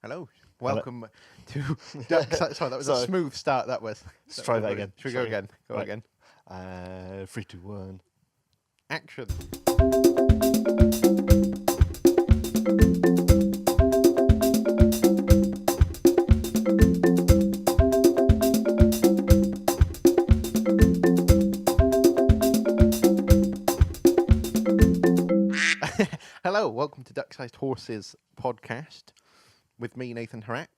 Hello. Welcome to Duck. Sorry, that was a smooth start. That was. Let's try that again. Should we go again? Go Right. again. 3, 2, 1. Action. Hello, welcome to Duck-Sized Horses podcast with me, Nathan Herat.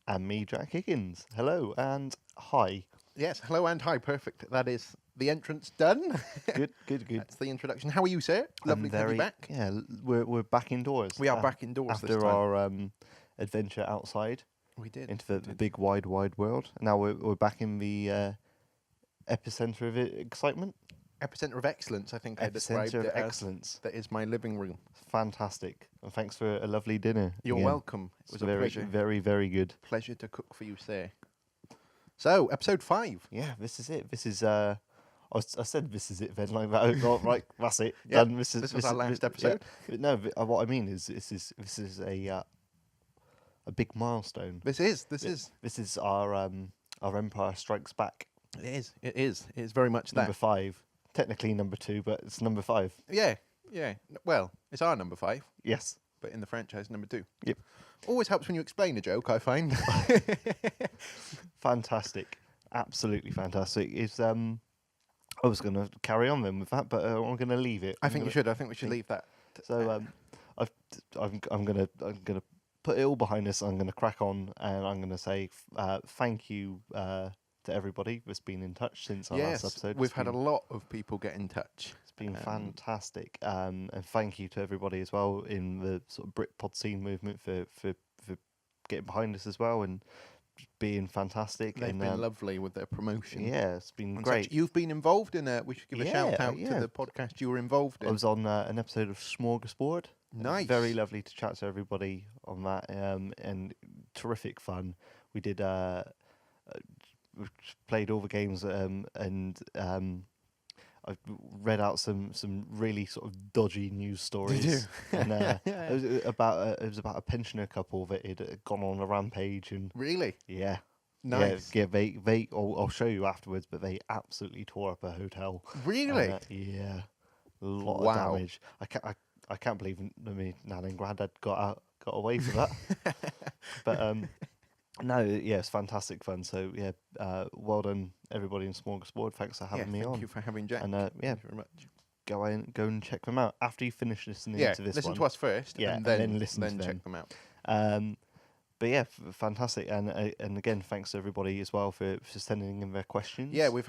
And me, Jack Higgins. Hello and hi. Yes, hello and hi. Perfect. That is the entrance done. Good. That's the introduction. How are you, sir? Lovely to have you back. Yeah, we're back indoors. We are back indoors this after time. our adventure outside We did. into the big wide world. Now we're back in the epicenter of excitement. Epicenter of excellence, I think I described Epicenter it of excellence. as. That is my living room. Fantastic. And thanks for a lovely dinner. You're again. welcome. It was very, a pleasure. very good. Pleasure to cook for you, sir. So, episode 5. Yeah, this is it. This is I said this is it then like that. Oh, right, that's it. Yeah, Done. this was our last episode. Yeah. No, what I mean is this is a big milestone. This is our Empire Strikes Back. It is very much Number that. 5. Technically number 2, but it's number 5. Yeah. Well, it's our number 5, Yes. but in the franchise, number 2. Yep. Always helps when you explain a joke, I find. Fantastic. Absolutely fantastic. Is I was going to carry on then with that, but I'm going to leave it. I think you should. I think we should leave that. So I'm gonna put it all behind us. I'm gonna crack on, and I'm gonna say thank you to everybody that's been in touch since our last episode. We've had a lot of people get in touch. It's been fantastic, and thank you to everybody as well in the sort of Britpod scene movement for getting behind us as well and being fantastic. They've and been lovely with their promotion. Yeah, it's been and great. such. You've been involved in we should give a shout out yeah. to the podcast you were involved in. I was on an episode of Smorgasbord. Nice. Very lovely to chat to everybody on that, and terrific fun. We did we played all the games, and I read out some really sort of dodgy news stories. Did you? And it was about a pensioner couple that had gone on a rampage and Really? yeah. Nice. Yeah, they I'll show you afterwards, but they absolutely tore up a hotel. Really? And, yeah, a lot Wow. of damage. I can't believe Nan and Grandad got away with that. But no, yeah, it's fantastic fun. So yeah, well done everybody in Smorgasbord. Thanks for having me on. Thank you for having Jack. And Thank you very much. go and check them out after you finish listening to this listen one. to us first, Yeah, and then listen to check them. them out. But yeah, fantastic, and again, thanks to everybody as well for sending in their questions. Yeah, we've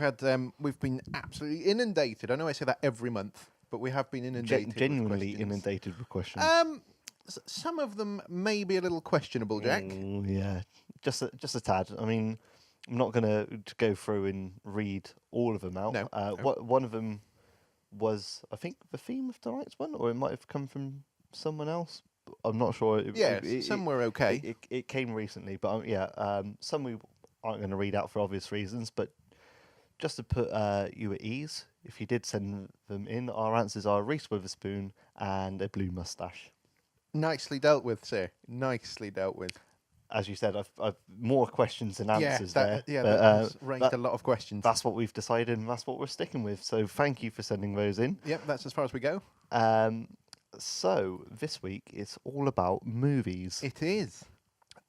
been absolutely inundated. I know I say that every month, but we have been inundated. Genuinely with questions. inundated with questions. Some of them may be a little questionable, Jack. Yeah, just a tad. I mean, I'm not gonna go through and read all of them out. No. One of them was, I think, the theme of tonight's one, or it might have come from someone else. I'm not sure. Some were okay. It came recently, but some we aren't going to read out for obvious reasons. But just to put you at ease, if you did send them in, our answers are Reese Witherspoon and a blue moustache. Nicely dealt with, sir. Nicely dealt with. As you said, I've more questions than answers there. Yeah, but, that's raised a lot of questions. That's what we've decided, and that's what we're sticking with. So thank you for sending those in. Yep, that's as far as we go. So this week it's all about movies. It is.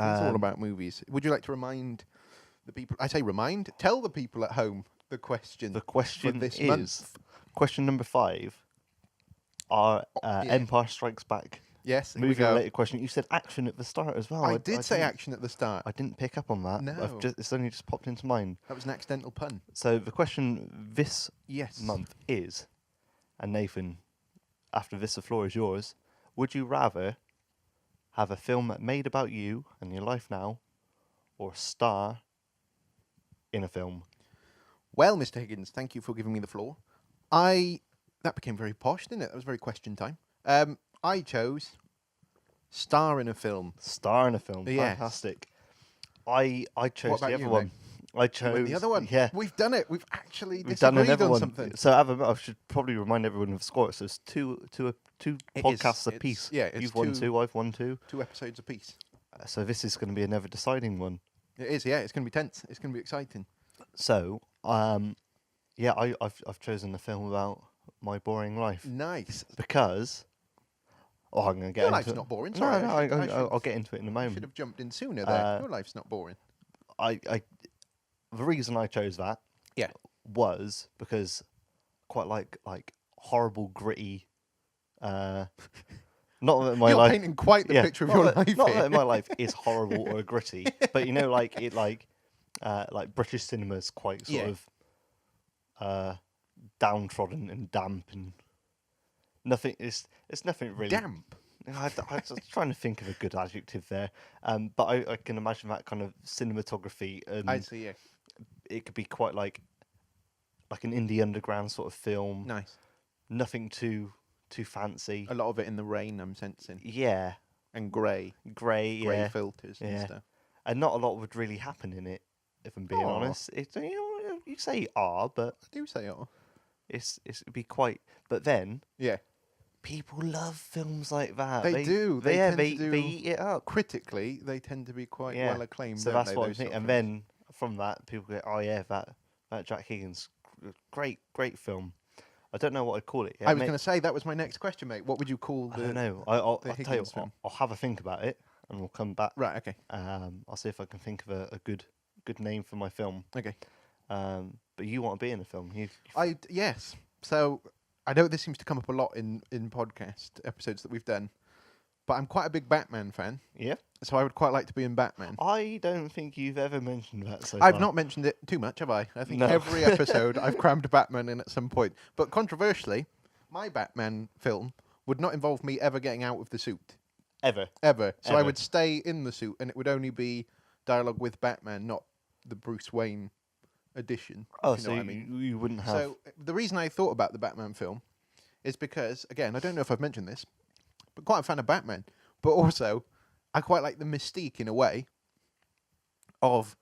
It's all about movies. Would you like to remind the people? I say remind. Tell the people at home the question. The question for this is month. question number 5. Our Empire Strikes Back. Yes, here we Movie go. related question. You said action at the start as well. I did say didn't- action at the start. I didn't pick up on that. No. It's only just popped into mind. That was an accidental pun. So the question this Yes. month is, and Nathan, after this, the floor is yours. Would you rather have a film made about you and your life now, or star in a film? Well, Mr. Higgins, thank you for giving me the floor. That became very posh, didn't it? That was very question time. I chose star in a film. Star in a film. Yes. Fantastic. I chose What about the other you, one. mate? I chose The other one. Yeah. We've done it. We've actually We've done disagreed another on one. something. So I should probably remind everyone of the score. So it's two It is. podcasts It's- apiece. yeah, it's You've won two- 2, I've won 2. 2 episodes apiece. So this is going to be another deciding one. It is, yeah. It's going to be tense. It's going to be exciting. So, yeah, I've chosen a film about my boring life Nice. because. Oh, I'm going to get Your into life's it. not boring. No, Sorry, no, I'll should get into it in a should moment. have jumped in sooner there. Uh, Your life's not boring. The reason I chose that Yeah. was because I quite like horrible, gritty. Not that my You're life, painting quite the picture of your life not here. that my life is horrible or gritty, but you know, like British cinema's quite sort of downtrodden and damp and nothing. It's nothing really Damp. I was trying to think of a good adjective there, but I can imagine that kind of cinematography, and I see. Yeah. it could be quite like an indie underground sort of film. Nice. Nothing too fancy. A lot of it in the rain. I'm sensing. Yeah, And grey grey, filters and yeah. stuff. And not a lot would really happen in it, if I'm being Aw. honest. It's you say but I do say, oh. it'd be quite. But then Yeah. people love films like that. They do. They tend to do- they eat it up. Critically, they tend to be quite Yeah. well acclaimed. So don't that's they, what I those think. sort of And films? then from that, people go, "Oh yeah, that Jack Higgins, great film." I don't know what I'd call it. I was going to say that was my next question, mate. What would you call I the? don't know. I'll tell you. Higgins What, film? I'll have a think about it, and we'll come back. Right. Okay. I'll see if I can think of a good name for my film. Okay. But you want to be in a film? Yes. So I know this seems to come up a lot in podcast episodes that we've done, but I'm quite a big Batman fan. Yeah. So I would quite like to be in Batman. I don't think you've ever mentioned that so I've far. not mentioned it too much, have I? I think No. every episode I've crammed Batman in at some point. But controversially, my Batman film would not involve me ever getting out of the suit. Ever. Ever. So I Ever. would stay in the suit and it would only be dialogue with Batman, not the Bruce Wayne edition. Oh, if you so know what I mean. you wouldn't have. So the reason I thought about the Batman film is because, again, I don't know if I've mentioned this, but quite a fan of Batman. But also, I quite like the mystique in a way of,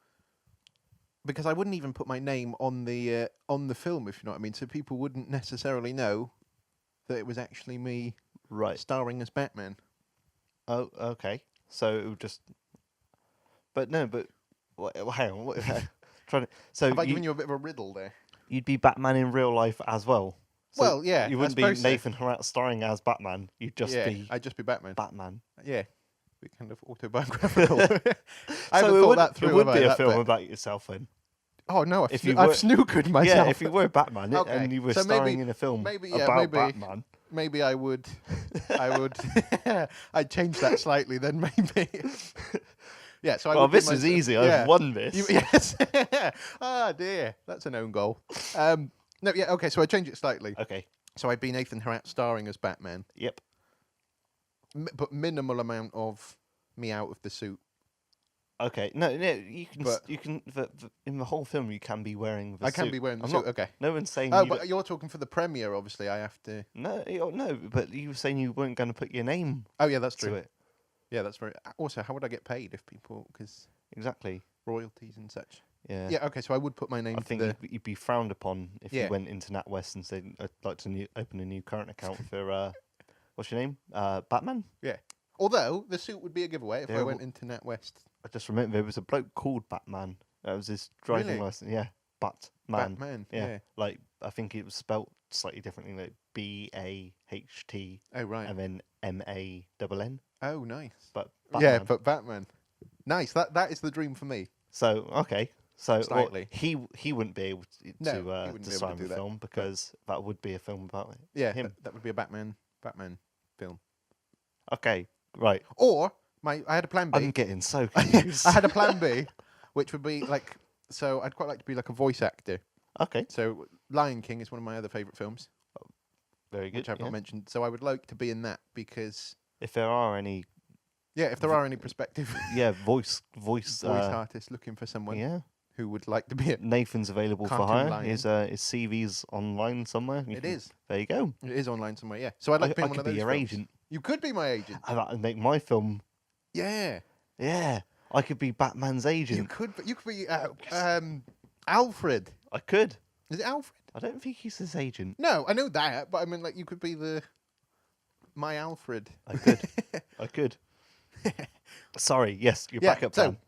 because I wouldn't even put my name on the film, if you know what I mean. So people wouldn't necessarily know that it was actually me Right. starring as Batman. Oh, okay. So it would just. But no, but hang on. Trying to. So Have I given you a bit of a riddle there? you'd be Batman in real life as well. So Well, yeah, you I wouldn't be suppose so. Nathan Herat starring as Batman. You'd just be I'd just be Batman. Batman. Yeah. Be kind of autobiographical. I So haven't it thought would, that through. It would have I, be a that film bit? about yourself then. Oh no, I've, If you I've were- snookered myself. Yeah, if you were Batman Okay, and you were so starring maybe- in a film maybe, about maybe- Batman. Maybe I would, I'd change that slightly then maybe. Yeah, so I Well, would be this is myself- easy. yeah. I've won this. Yes. Ah dear, that's an own goal. No, yeah, okay, so I change it slightly. Okay. So I'd be Nathan Herat starring as Batman, Yep. but minimal amount of me out of the suit. Okay. No, you can. But- You can. In the whole film, you can be wearing the I suit. can be wearing the I'm suit. not- Okay. No one's saying. Oh, you but you're talking for the premiere, obviously. I have to. no. But you were saying you weren't going to put your name Oh yeah, that's to true. it. Yeah, that's very. Also, how would I get paid if people, because Exactly. royalties and such? Yeah. Yeah, okay, so I would put my name I to think the. you'd be frowned upon if Yeah. you went into NatWest and said, "I'd like to open a new current account for what's your name? Batman." Yeah. Although the suit would be a giveaway if I There went w- into NatWest. I just remember there was a bloke called Batman. That was his driving Really? license. Yeah, Batman. Batman. Yeah. Yeah. Like I think it was spelt slightly differently, like BAHT Oh right. and then MANN. Oh nice. But Yeah, Batman. but Batman. Nice. That is the dream for me. So okay, so well, Slightly. he wouldn't be able No, to he wouldn't be able star to in do the that, film because that would be a film about Yeah, him. that would be a Batman film. Okay, right. Or I had a plan B. I'm getting so confused. I had a plan B, which would be like, so I'd quite like to be like a voice actor. Okay, So Lion King is one of my other favourite films, very good. which I've yeah. not mentioned. So I would like to be in that because, If there are any, yeah, if there are any prospective yeah, voice, voice uh, artists looking for someone yeah. who would like to be it. Nathan's available for Cartoon hire. lion. His CV's online somewhere. It is. There you go. It is online somewhere, yeah. So I'd like to be I in one could of be those your films. agent. You could be my agent. I'd make my film. Yeah. Yeah, I could be Batman's agent. You could be Alfred. I could. Is it Alfred? I don't think he's his agent. No, I know that, but I mean, like, you could be my Alfred. I could. I could. Sorry, yes, your Yeah. backup So, plan.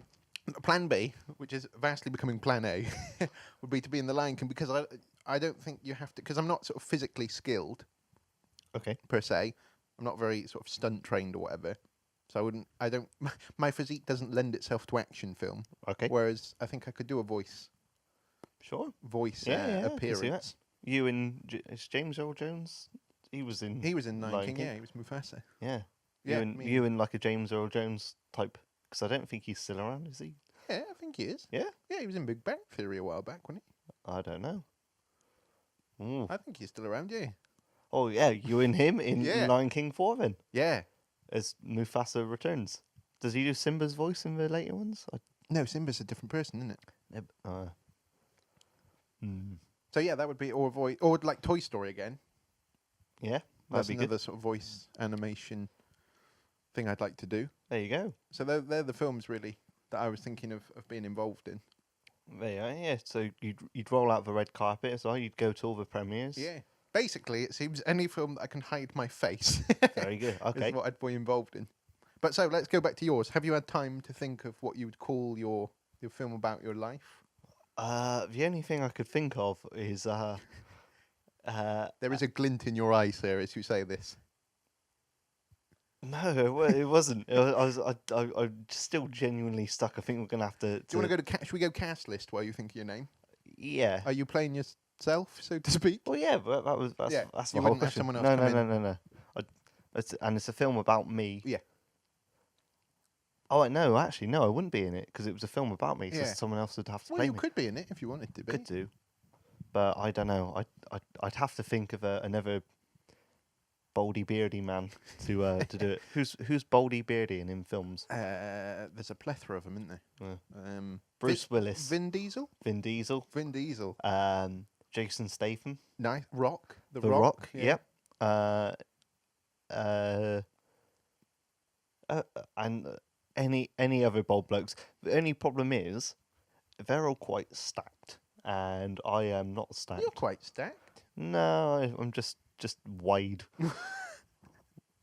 plan B, which is vastly becoming plan A, would be to be in the Lion King because I don't think you have to because I'm not sort of physically skilled Okay. per se. I'm not very sort of stunt trained or whatever. So I don't, my physique doesn't lend itself to action film. Okay. Whereas I think I could do a Sure. voice Yeah, I can see that. appearance. You and is James Earl Jones? He was in. He was in Lion Lion King, King. yeah, he was Mufasa. Yeah. Yeah, You and like a James Earl Jones type, because I don't think he's still around, is he? Yeah, I think he is. Yeah. Yeah, he was in Big Bang Theory a while back, wasn't I don't know. Ooh. he? I think he's still around, yeah. Oh yeah, you and him in Yeah. Lion King 4 then, Yeah. as Mufasa returns. Does he do Simba's voice in the later ones? No, Simba's a different person, isn't it? Hmm. So yeah, that would be or like Toy Story again. Yeah, That's that'd be another good. sort of voice animation thing I'd like to do. There you go. So they're the films really that I was thinking of being involved in. There you are. Yeah, so you'd roll out the red carpet as well. You'd go to all the premieres. Yeah. Basically, it seems any film that I can hide my face Very good. Okay. is what I'd be involved in. But so let's go back to yours. Have you had time to think of what you would call your film about your life? The only thing I could think of is There is a glint in your eyes there as you say this. no, it wasn't. I'm still genuinely stuck. I think we're gonna have to. Do you want to go to should we go cast list while you think of your name? Yeah. Are you playing yourself, so to speak? Well, yeah, but that's Yeah, that's the you whole wouldn't have question. someone else No, come no, in. no, no, no. And it's a film about me. Yeah. Oh no, actually, no, I wouldn't be in it because it was a film about me. So Yeah. someone else would have to Well, play you me. could be in it if you wanted to be. Could do, but I don't know. I'd have to think of another boldy beardy man to do it. Who's boldy beardy in films? There's a plethora of them, isn't there? Yeah. Bruce Willis, Vin Diesel. Vin Diesel, Vin Diesel. Jason Statham, Nice. Rock. The The Rock. Rock. Yeah. Yep. And any other bold blokes. The only problem is they're all quite stacked, and I am not stacked. You're quite stacked. No, I'm just wide.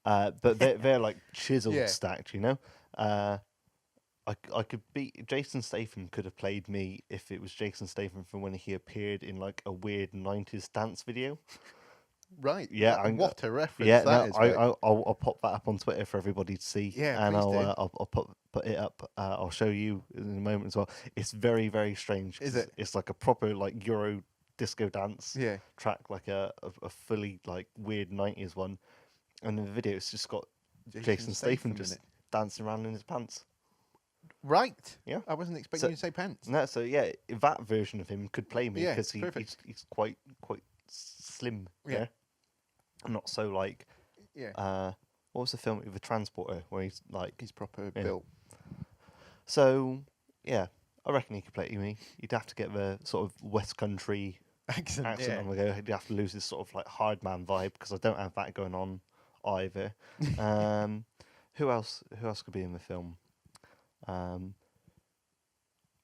But they're like chiseled Yeah. stacked, you know. I could be Jason Statham could have played me if it was Jason Statham from when he appeared in like a weird 90s dance video. Right. Yeah, What a reference Yeah, that is. I'll pop that up on Twitter for everybody to see. Yeah, and please I'll, do. I'll put it up. I'll show you in a moment as well. It's very very strange. Is 'cause it? It's like a proper like Euro disco dance Yeah. track, like a fully like weird 90s one. And in the video, it's just got Jason Statham in just it. dancing around in his pants. Right. Yeah. I wasn't expecting So- you to say pants. No, so yeah, that version of him could play me Yeah, because perfect. he's quite slim. Yeah. Not so like. Yeah. What was the film with the transporter where he's like? He's proper Yeah. built. So yeah, I reckon he could play me. You'd have to get the sort of West Country Accent. accent Yeah. on the go. You'd have to lose this sort of like hard man vibe because I don't have that going on either. Who else could be in the film?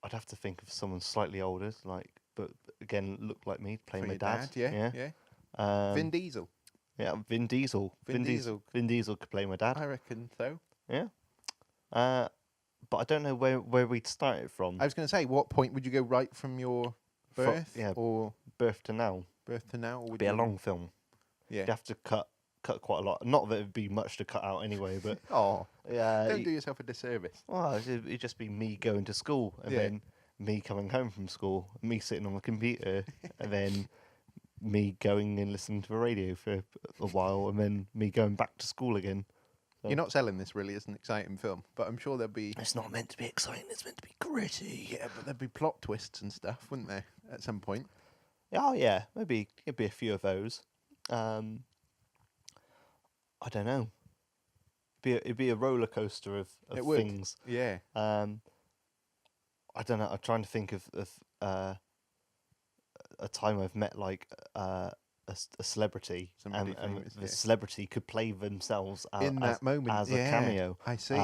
I'd have to think of someone slightly older, like, but again, look like me, playing For my your dad. Yeah. Vin Diesel. Yeah, Vin Diesel. Vin Diesel. Vin Diesel could play my dad. I reckon so. Yeah. But I don't know where we'd start it from. I was going to say, what point would you go right from your birth yeah. or Birth to now. birth to now? Or would It'd be a you- long film. Yeah. You'd have to cut quite a lot. Not that it'd be much to cut out anyway, but Oh, yeah. don't do yourself a disservice. Well, it'd just be me going to school and Yeah. then me coming home from school, me sitting on the computer, and then me going and listening to the radio for a while, and then me going back to school again. So You're not selling this really as an exciting film, but I'm sure there'll be. It's not meant to be exciting. It's meant to be gritty. Yeah, but there'd be plot twists and stuff, wouldn't there? At some point. Oh yeah, maybe it'd be a few of those. I don't know. It'd be a roller coaster of It would. things. Yeah. I don't know. I'm trying to think of a time I've met like a celebrity, Somebody and famous, the yeah. celebrity could play themselves In that moment, as yeah, a cameo. I see.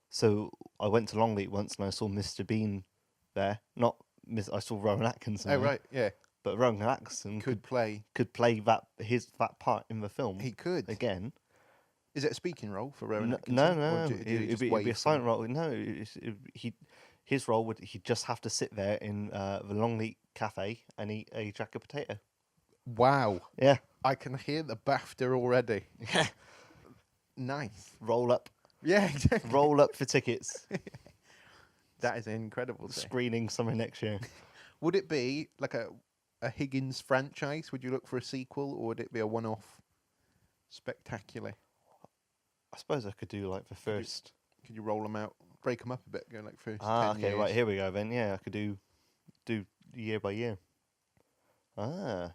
So I went to Longleat once and I saw Mr. Bean there. Not I saw Rowan Atkinson. Oh there, right, yeah. But Rowan Atkinson Could play. could play that part in the film He could. again. Is it a speaking role for Rowan No, Atkinson? no, Or no. do you It'd just be a wave silent from- role. No, his role would he'd just have to sit there in the Longleat Cafe and eat a jack of potato. Wow. Yeah, I can hear the BAFTA already. yeah. Nice. Roll up, Yeah, exactly. roll up for tickets. That is incredible. to hear. Screening something next year. Would it be like a Higgins franchise? Would you look for a sequel, or would it be a one-off spectacular? I suppose I could do like the first. Could you roll them out, break them up a bit, go like first 10 Okay, years? right, here we go then. Yeah, I could do year by year. Right.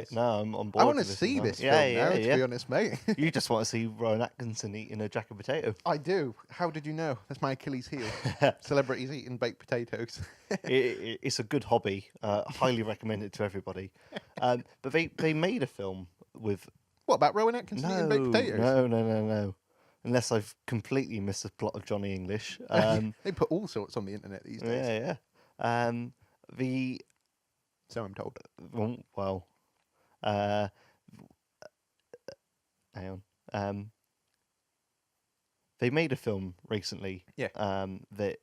Nice. Now I'm on board. I want to with this see now. this Yeah, film yeah, now, yeah. to be honest, mate. You just want to see Rowan Atkinson eating a jack of potato. I do. How did you know? That's my Achilles heel. Celebrities eating baked potatoes. It's a good hobby. Highly recommend it to everybody. But they made a film with What about Rowan Atkinson eating baked potatoes? no. Unless I've completely missed the plot of Johnny English. They put all sorts on the internet these days. Yeah. The So I'm told. well, hang on. They made a film recently. Yeah. That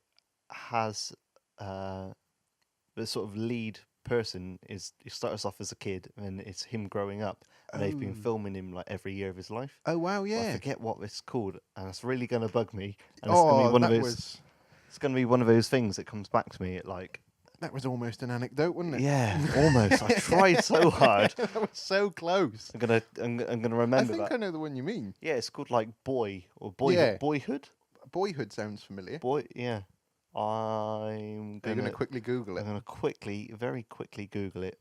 has the sort of lead person is he starts off as a kid and it's him growing up, and they've been Oh. filming him like every year of his life. Oh wow, I yeah. forget what it's called, and it's really gonna bug me. And it's gonna be one of that those. It's gonna be one of those things that comes back to me at like. was almost an anecdote, wasn't it? Yeah, almost. I tried so hard. That was so close. I'm gonna I remember think that. I know the one you mean. Yeah, it's called like Boy or Boyhood. Yeah. Boyhood. Boyhood sounds familiar. Boy. Yeah. I'm Are you gonna. going to quickly Google I'm it? gonna very quickly Google it.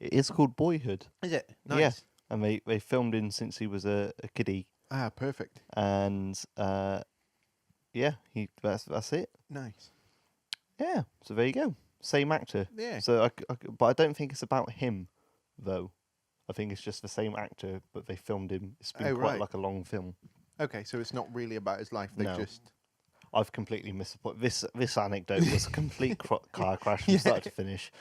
It is called Boyhood. Is it? Yeah. Nice. And they filmed him since he was a kiddie, Ah, perfect. and yeah, that's it. Nice. Yeah, so there you go. Same actor. Yeah. So but I don't think it's about him, though. I think it's just the same actor, but they filmed him. It's been Oh, quite right. like a long film. Okay, so it's not really about his life. They No. just. I've completely missed the point. This anecdote was a complete car crash from Yeah. start to finish.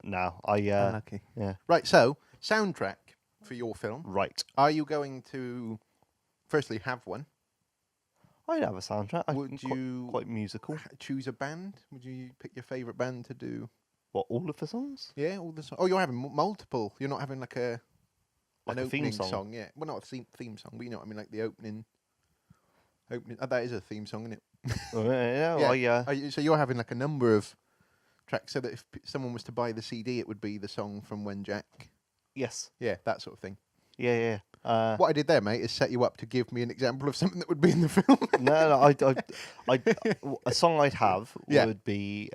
Now Unlucky. yeah, Right, so soundtrack for your film. right. Are you going to, firstly, have one? I'd have a soundtrack. Would I'm you quite musical? choose a band? Would you pick your favourite band to do? What, all of the songs? Yeah, all the songs. Oh, you're having multiple. You're not having like an Like a theme opening song? Yeah, well, not a theme song, but you know what I mean, like the opening. Oh, that is a theme song, isn't it? Yeah. So you're having like a number of tracks, so that if someone was to buy the CD, it would be the song from When Jack. Yes. Yeah, that sort of thing. Yeah. What I did there, mate, is set you up to give me an example of something that would be in the film. I a song I'd have Yeah. would be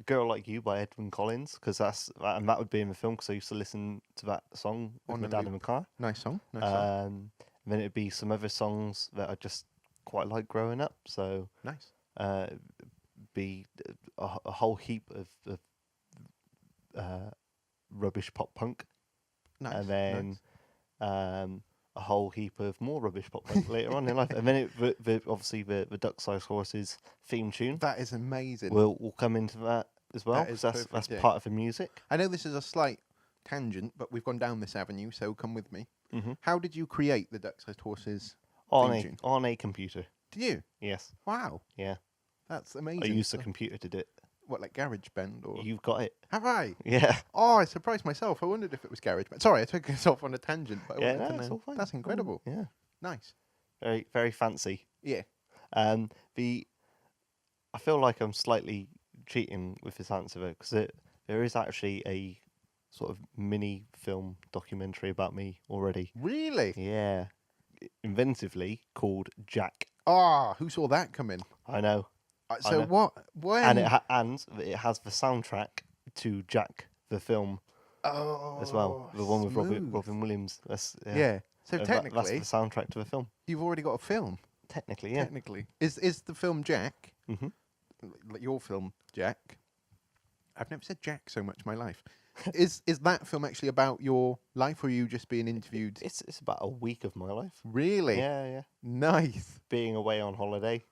"Girl Like You" by Edwyn Collins, because that would be in the film, because I used to listen to that song with On my a dad loop. in the car. Nice song. Nice song. And then it'd be some other songs that I just quite like growing up. So Nice. be a whole heap of rubbish pop punk, Nice. and then nice. a whole heap of more rubbish pop punk later on in life. And then obviously the Duck-Sized Horses theme tune That is amazing. will come into that as well, That is because that's perfect, yeah. part of the music. I know this is a slight tangent, but we've gone down this avenue, so come with me. Mm-hmm. How did you create the Duck-Sized Horses? On Theme a tune. on a computer. Did you? Yes. Wow, Yeah. that's amazing. I used a computer to do it. What, like GarageBand or? You've got it. Have I? Yeah. Oh, I surprised myself. I wondered if it was GarageBand. Sorry, I took us off on a tangent, but I Yeah, wanted no, to it's know. all fine. That's incredible. Yeah. Nice. Very, very fancy. Yeah. I feel like I'm slightly cheating with this answer, because there is actually a sort of mini film documentary about me already. Really? Yeah. Inventively called Jack. Ah, who saw that coming? I know. So know. what? When? And it has the soundtrack to Jack the film oh, as well. The one with smooth. Robin Williams. That's Yeah. So that's technically, the soundtrack to the film. you've already got a film. Technically, yeah. Technically, is the film Jack? Hmm. Like your film Jack? I've never said Jack so much in my life. is that film actually about your life, or are you just being interviewed? It's about a week of my life. Really? Yeah. Nice. Being away on holiday.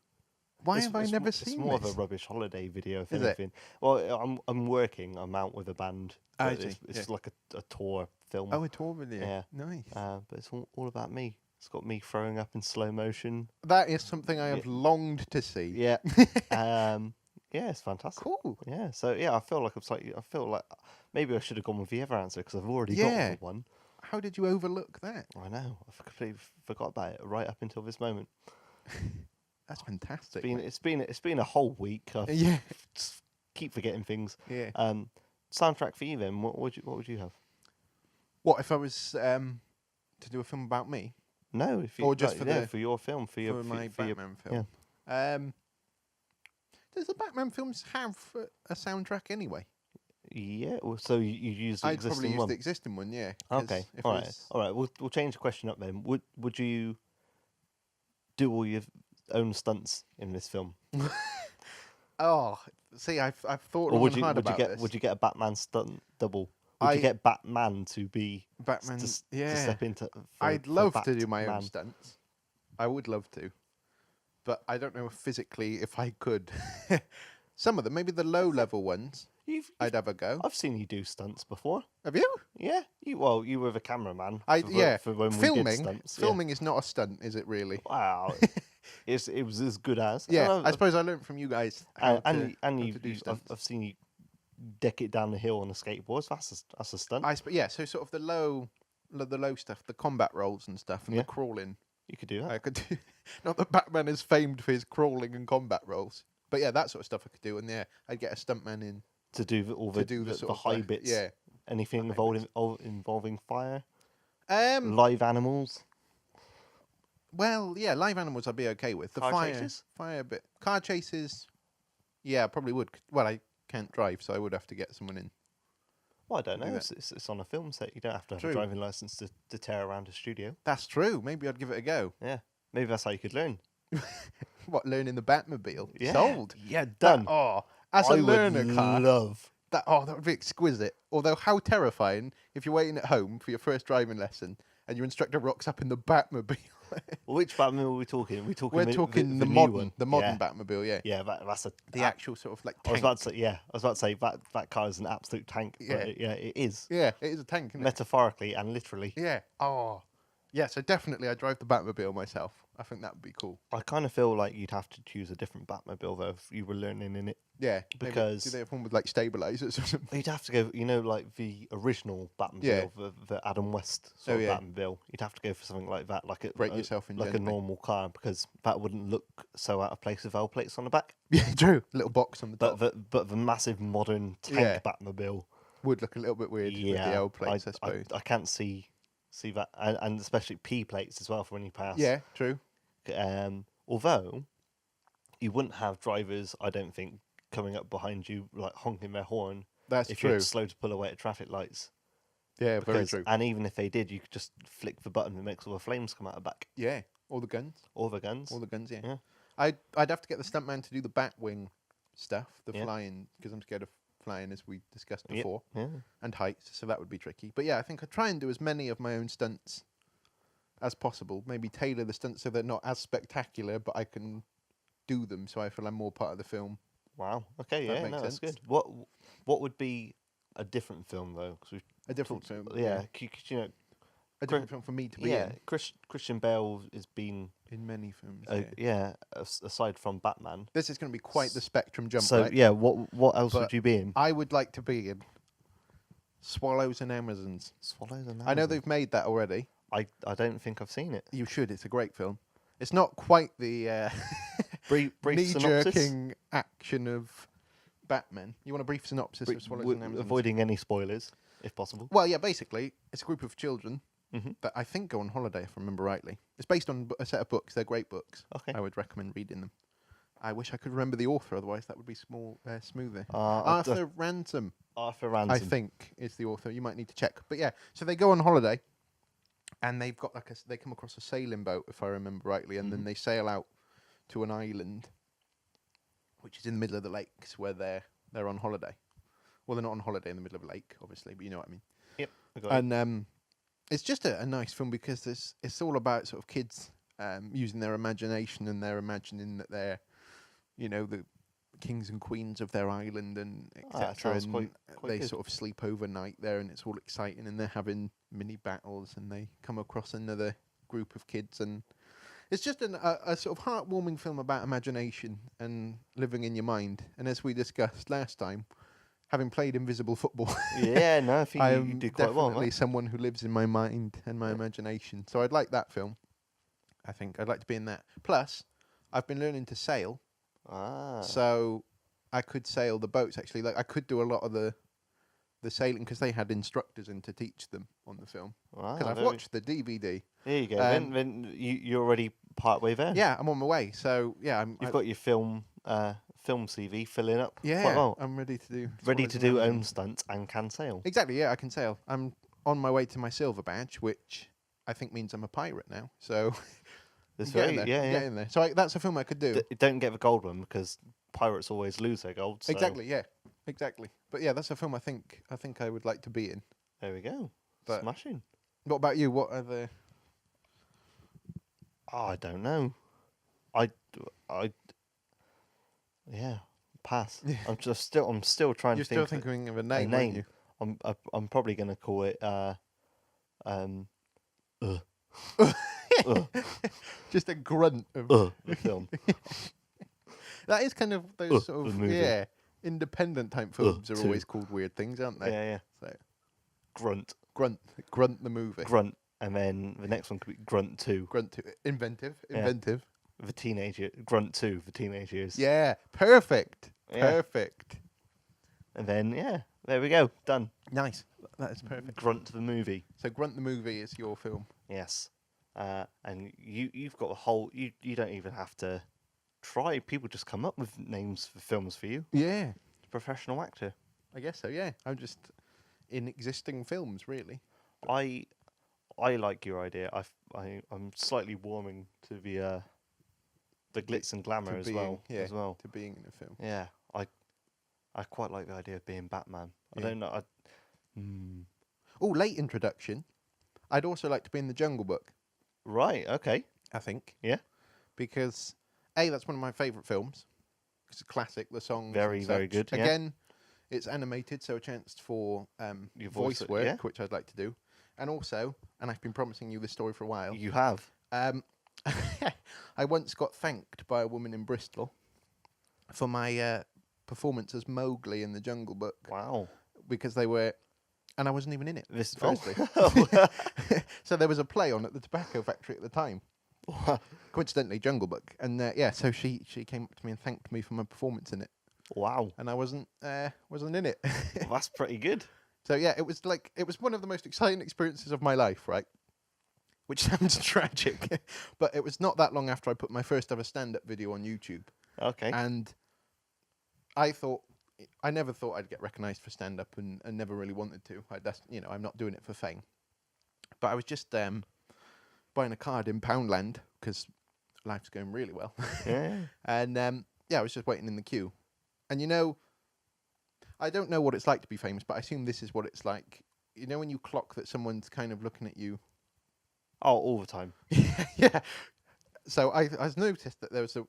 Why It's- have I it's never mo- seen It's more this? of a rubbish holiday video. If Is it? anything. Well, I'm working. I'm out with a band. I but see, It's yeah. like a tour film. Oh, a tour video. Yeah. Nice. But it's all about me. It's got me throwing up in slow motion. That is something I have longed to see. Yeah. Yeah, it's fantastic. Cool. Yeah. So yeah, I feel like maybe I should have gone with the other answer because I've already Yeah. got one. How did you overlook that? I know. I completely forgot about it right up until this moment. That's fantastic. It's been a whole week. I Yeah. just keep forgetting things. Yeah. Soundtrack for you then? What would you have? What if I was to do a film about me? No, if you Or just for your film for your my for your, Batman film? Yeah. Does the Batman films have a soundtrack anyway? Yeah. Well, so you use the I'd existing probably use one. the existing one. Yeah. 'cause Okay. if All it right. was- All right. We'll change the question up then. Would you do all your own stunts in this film, Oh, see, I've thought or long would and you hard would you about get this. would you get a Batman stunt double? Would you get Batman to be Batman? to Yeah. step into? I'd love to do my own stunts. I would love to, but I don't know physically if I could. Some of them, maybe the low level ones, I'd have a go. I've seen you do stunts before. Have you? Yeah, you were the cameraman. For when filming. we did stunts. Filming is not a stunt, is it really? Yeah. Wow, it was as good as. Yeah, I suppose I learned from you guys how and to do stunts. I've seen you deck it down the hill on a skateboard. So that's a stunt. So sort of the low stuff, the combat rolls and stuff, and the crawling. You could do that. I could do. Not that Batman is famed for his crawling and combat rolls, but yeah, that sort of stuff I could do. And yeah, I'd get a stuntman in to do the high bits. Yeah. Anything involving fire. Live animals. Well, yeah, live animals I'd be okay with. The fire bit. Car chases. Yeah, I probably would. Well, I can't drive, so I would have to get someone in. Well, I don't know. It's on a film set. You don't have to have a driving license to tear around a studio. That's true. Maybe I'd give it a go. Yeah. Maybe that's how you could learn. What, learning the Batmobile? Yeah. Sold. Yeah, done. As a learner would car. Love. That would be exquisite. Although, how terrifying if you're waiting at home for your first driving lesson and your instructor rocks up in the Batmobile. Which Batmobile are we talking? We're talking talking the new modern, one. the modern Batmobile. Yeah. Yeah, that's the actual sort of like. Tank. I was about to say that car is an absolute tank. Yeah. But it is. Yeah, it is a tank. Isn't it? Metaphorically and literally. Yeah. Oh. Yeah. So definitely, I'd drive the Batmobile myself. I think that would be cool. I kind of feel like you'd have to choose a different Batmobile though if you were learning in it. Yeah, because do they have one with like stabilizers or something? You'd have to go, like the original Batmobile, the Adam West sort of Batmobile. You'd have to go for something like that, like yourself in like gently. a normal car, because that wouldn't look so out of place with L plates on the back. Yeah, true. Little box on the top. But the massive modern tank Batmobile would look a little bit weird with the L plates, I suppose. I can't see that, and especially P plates as well for when you pass. Yeah, true. Although you wouldn't have drivers, I don't think, coming up behind you like honking their horn. That's if true. you're slow to pull away at traffic lights. Yeah, very true. And even if they did, you could just flick the button that makes all the flames come out the back. Yeah, all the guns. All the guns. Yeah. I'd have to get the stuntman to do the Batwing stuff, the flying, because I'm scared of flying, as we discussed before, and heights. So that would be tricky. But yeah, I think I'd try and do as many of my own stunts as possible. Maybe tailor the stunts so they're not as spectacular, but I can do them so I feel I'm more part of the film. Wow. Okay. That makes that's sense. good. What would be a different film though? Cause a different film. Yeah. A different film for me to be in. Christian Bale has been in many films. Aside from Batman. This is going to be quite the spectrum jump. So right? what else would you be in? I would like to be in Swallows and Amazons. Swallows and Amazons. I know they've made that already. I don't think I've seen it. You should. It's a great film. It's not quite the brief knee-jerking action of Batman. You want a brief synopsis of Swallows and Amazons? Avoiding any spoilers, if possible. Well, yeah, basically, it's a group of children that I think go on holiday, if I remember rightly. It's based on a set of books. They're great books. Okay. I would recommend reading them. I wish I could remember the author, otherwise that would be smoother. Arthur Ransom. Arthur Ransom. I think is the author. You might need to check. But yeah, so they go on holiday, and they've got they come across a sailing boat, if I remember rightly, and then they sail out to an island, which is in the middle of the lakes where they're on holiday. Well, they're not on holiday in the middle of a lake, obviously, but you know what I mean. Yep. I got it. And it's just a nice film because it's all about sort of kids using their imagination, and they're imagining that they're, the kings and queens of their island and etc. And quite they good. sort of sleep overnight there, and it's all exciting, and they're having mini battles, and they come across another group of kids, and it's just a sort of heartwarming film about imagination and living in your mind. And as we discussed last time, having played invisible football, Yeah, no, I think I you am did quite well. definitely Mate. someone who lives in my mind and my Yeah. imagination. So I'd like that film. I think I'd like to be in that. Plus, I've been learning to sail, Ah, so I could sail the boats. Actually, like I could do a lot of the sailing because they had instructors in to teach them on the film. Because wow. I've watched the DVD. There you go. Um, Then you're already part way there. Yeah, I'm on my way. So yeah, You've got your film CV filling up quite yeah, well. I'm ready to do. Ready tours to do around own and- stunts and can sail. Exactly. Yeah, I can sail. I'm on my way to my silver badge, which I think means I'm a pirate now. So That's I'm getting very, there. yeah, I'm yeah. getting there. So that's a film I could do. Don't get the gold one because pirates always lose their gold. So Exactly. Yeah. Exactly. But yeah, that's a film I think I would like to be in. there we go. But- Smashing. What about you? What are the? Oh, I don't know. Yeah, pass. Yeah. I'm still trying You're to think still of thinking of a a name, name. aren't you? I'm probably gonna call it Just a grunt of. the film. That is kind of those sort the of movie. independent type films are too. always called weird things, aren't they? Yeah, yeah. So Grunt, grunt the movie. grunt, and then the next one could be Grunt 2. Grunt to inventive. Yeah. The teenager Grunt 2, the teenage years. Yeah, perfect. Yeah. Perfect. And then there we go, done. Nice. That is perfect. Grunt the movie. So Grunt the movie is your film. Yes. And you've got a whole. You don't even have to try. People just come up with names for films for you. Yeah, Professional actor. I guess so. Yeah, I'm just in existing films, really. I like your idea. I'm slightly warming to the glitz and glamour To as being- well. yeah. As well. To being in a film. Yeah. I quite like the idea of being Batman. I Yeah. don't know. Oh, late introduction. I'd also like to be in the Jungle Book. Right. Okay. I think. Yeah. Because that's one of my favourite films. It's a classic. The songs. Very, and very such. good, yeah. Again, it's animated, so a chance for Your voice voice, work, yeah. which I'd like to do. And also, and I've been promising you this story for a while. You have. I once got thanked by a woman in Bristol for my performance as Mowgli in the Jungle Book Wow. because they were, and I wasn't even in it. This. Firstly. So there was a play on at the tobacco factory at the time. Coincidentally, Jungle Book, and so she came up to me and thanked me for my performance in it, Wow. and I wasn't in it. That's pretty good. So yeah, it was one of the most exciting experiences of my life, right? Which sounds tragic, but it was not that long after I put my first ever stand-up video on YouTube, Okay. and I never thought I'd get recognised for stand-up, and never really wanted to. I'm not doing it for fame, but I was just buying a card in Poundland because life's going really well. Yeah. And I was just waiting in the queue. And I don't know what it's like to be famous, but I assume this is what it's like. You know when you clock that someone's kind of looking at you? Oh, all the time. Yeah. So I noticed that there was a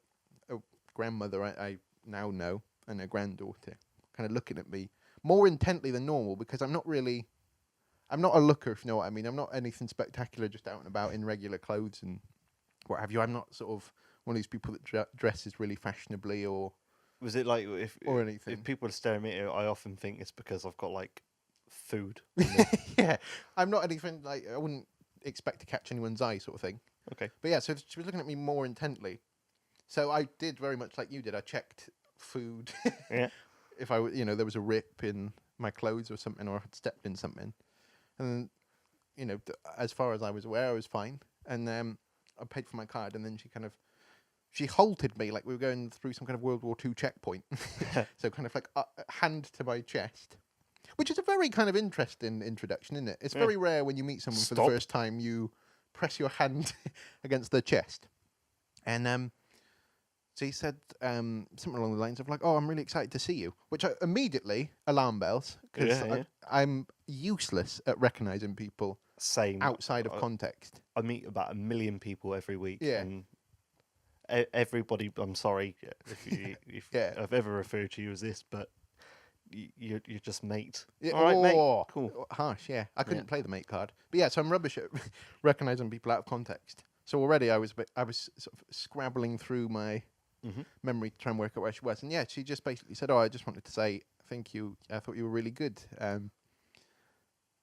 grandmother I now know and a granddaughter kind of looking at me more intently than normal because I'm not a looker, if you know what I mean. I'm not anything spectacular, just out and about in regular clothes and what have you. I'm not sort of one of these people that dresses really fashionably or Was it like or anything. if people are staring at me, I often think it's because I've got like food. Yeah, I'm not anything like I wouldn't expect to catch anyone's eye, sort of thing. Okay. But yeah, so she was looking at me more intently. So I did very much like you did. I checked food. Yeah. If there was a rip in my clothes or something, or I had stepped in something, and then, as far as I was aware, I was fine. And I paid for my card, and then she halted me like we were going through some kind of World War II checkpoint. So kind of like a hand to my chest, which is a very kind of interesting introduction, isn't it? It's Yeah. very rare when you meet someone for Stop. the first time, you press your hand against their chest. And so he said something along the lines of like, "Oh, I'm really excited to see you," which immediately alarm bells because Yeah, yeah. I'm useless at recognizing people Same. outside of context. I meet about 1 million people every week. Yeah. And everybody, I'm sorry if Yeah. I've ever referred to you as this, but you're just mate. Yeah, All right, mate. oh, Cool. harsh, yeah. I couldn't Yeah. play the mate card. But yeah, so I'm rubbish at recognizing people out of context. So already I was sort of scrabbling through my Mhm. memory to try and work out where she was. And yeah, she just basically said, "Oh, I just wanted to say thank you. I thought you were really good."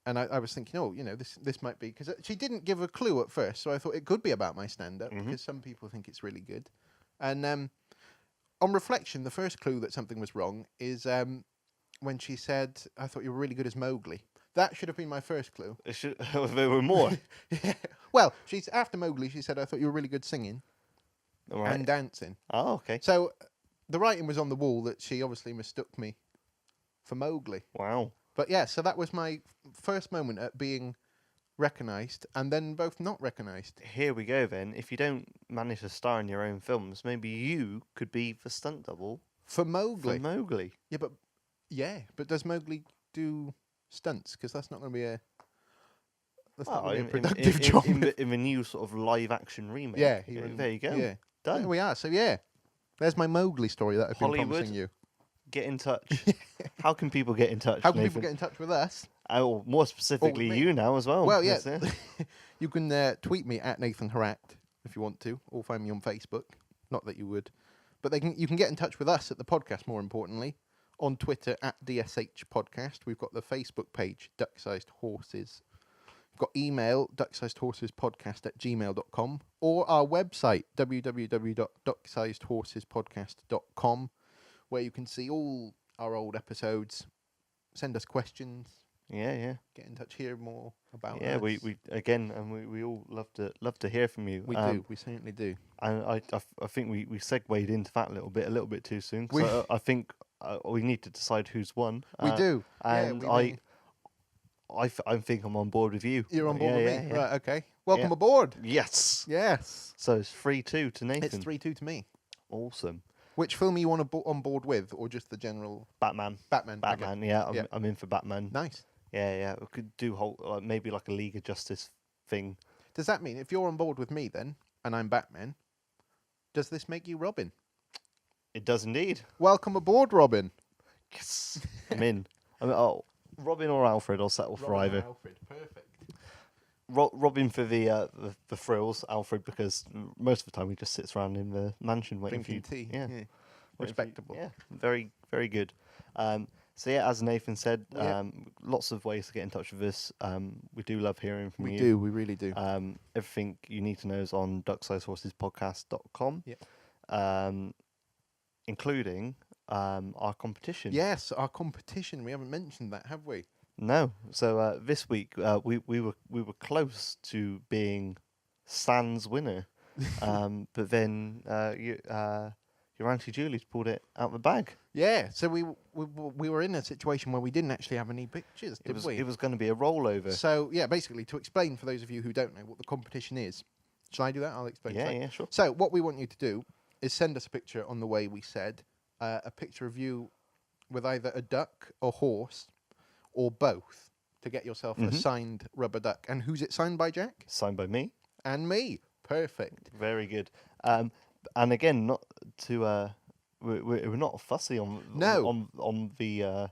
And I was thinking, oh, this might be because she didn't give a clue at first, so I thought it could be about my stand-up Mhm. because some people think it's really good. And on reflection, the first clue that something was wrong is when she said, "I thought you were really good as Mowgli." That should have been my first clue. It should, there were more. Yeah. Well, she's after Mowgli. She said, "I thought you were really good singing All right. and dancing." Oh, okay. So the writing was on the wall that she obviously mistook me for Mowgli. Wow. But yeah, so that was my first moment at being recognised and then both not recognised. Here we go then. If you don't manage to star in your own films, maybe you could be the stunt double For Mowgli. for Mowgli. But does Mowgli do stunts? Because that's not going to be a Well, really a in, productive job. in the new sort of live action remake. Yeah, There you go. Yeah, Done. there we are. So yeah, there's my Mowgli story that I've been Hollywood. promising you. Get in touch. How can people get in touch? How can Nathan? people get in touch with us? Oh, more specifically, me. you now as well. Well, yeah. That's it. You can tweet me at Nathan Herat if you want to, or find me on Facebook. Not that you would, but you can get in touch with us at the podcast. More importantly, on Twitter at DSH Podcast. We've got the Facebook page Duck-Sized Horses. We've got email ducksizedhorsespodcast@gmail.com or our website www.ducksizedhorsespodcast.com, where you can see all our old episodes. Send us questions. Yeah. Get in touch, hear more about Yeah, us. we again, and we all love to hear from you. We do. We certainly do. And I think we segued into that a little bit too soon. 'Cause We- I think we need to decide who's won. We do. And yeah, I think I'm on board with you. You're on board with me? Yeah. Right, okay. Welcome Yeah. aboard. Yes. Yes. So it's 3-2 to Nathan. It's 3-2 to me. Awesome. Which film are you on board with, or just the general Batman. Batman? Okay. Batman. Yeah, Yeah. I'm in for Batman. Nice. Yeah. We could do maybe like a League of Justice thing. Does that mean if you're on board with me then, and I'm Batman, does this make you Robin? It does indeed. Welcome aboard, Robin. Yes. I'm in. Robin or Alfred, I'll settle for Robin or either. Alfred, perfect. Robin for the thrills, Alfred because most of the time he just sits around in the mansion waiting Drinking for you. tea. Yeah. Respectable. Yeah, very, very good. So yeah, as Nathan said, Yeah. lots of ways to get in touch with us. We do love hearing from We you. do. We really do. Everything you need to know is on ducksizehorsespodcast.com. Yep. Including our competition. Yes, our competition. We haven't mentioned that, have we? No. So this week we were close to being Sans winner, but then your Auntie Julie's pulled it out the bag. Yeah. So we were in a situation where we didn't actually have any pictures, did we? It was going to be a rollover. So yeah, basically to explain for those of you who don't know what the competition is, shall I do that? I'll explain. Yeah, shall I? yeah, sure. So what we want you to do is send us a picture on the way we said, a picture of you with either a duck, a horse, or both to get yourself a signed rubber duck. And who's it signed by, Jack? Signed by me. And me. Perfect. Very good. And again, not to we're not fussy on the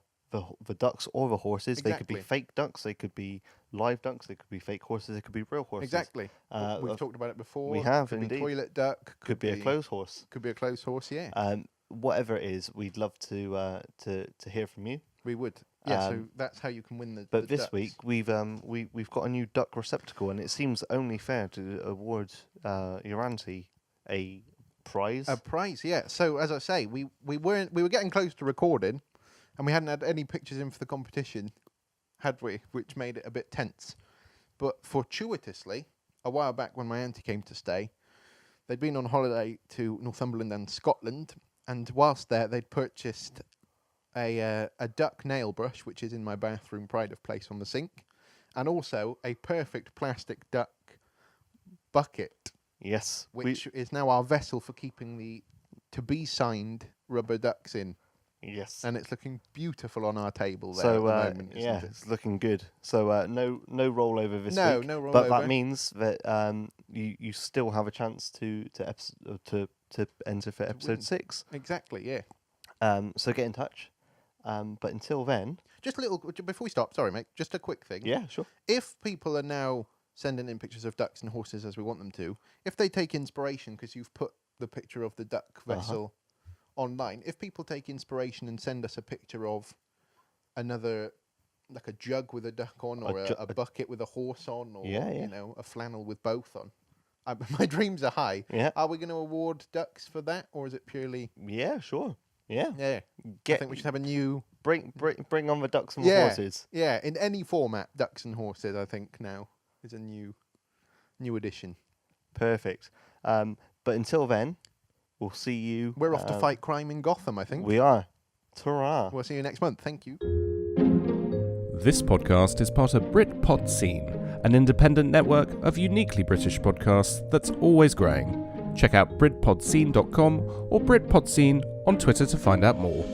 ducks or the horses. They could be Exactly. fake ducks. They could be live ducks. They could be fake horses. They could be real horses. Exactly. We've talked about it before. we have, could indeed. Be toilet duck. Could be a clothes horse. Could be a clothes horse. Yeah. Whatever it is, we'd love to hear from you. We would. Yeah. So that's how you can win the. But the this ducks. week we've got a new duck receptacle, and it seems only fair to award your auntie a prize. A prize, yeah. So as I say, we were getting close to recording, and we hadn't had any pictures in for the competition, had we? Which made it a bit tense. But fortuitously, a while back when my auntie came to stay, they'd been on holiday to Northumberland and Scotland, and whilst there, they'd purchased a duck nail brush, which is in my bathroom pride of place on the sink, and also a perfect plastic duck bucket, Yes, which is now our vessel for keeping the to-be signed rubber ducks in. yes. And it's looking beautiful on our table there So at the moment, isn't yeah, it? it's looking good. So no rollover this No, week. no But rollover. that means that you still have a chance to enter for episode 6. Exactly, yeah. So get in touch. But until then, Just a little before we stop. Sorry, mate. Just a quick thing. yeah, sure. If people are now sending in pictures of ducks and horses as we want them to, if they take inspiration because you've put the picture of the duck vessel online, if people take inspiration and send us a picture of another, like a jug with a duck on, or a bucket with a horse on, or you know, a flannel with both on. My dreams are high. Yeah. Are we going to award ducks for that, or is it purely? Yeah, sure. Yeah. Yeah. I think we should have a new bring on the ducks and the horses. Yeah, in any format, ducks and horses. I think now is a new addition. Perfect. But until then, we'll see you. We're off to fight crime in Gotham, I think. We are. Ta-ra. We'll see you next month. Thank you. This podcast is part of Britpod Scene, an independent network of uniquely British podcasts that's always growing. Check out BritpodScene.com or Britpod Scene on Twitter to find out more.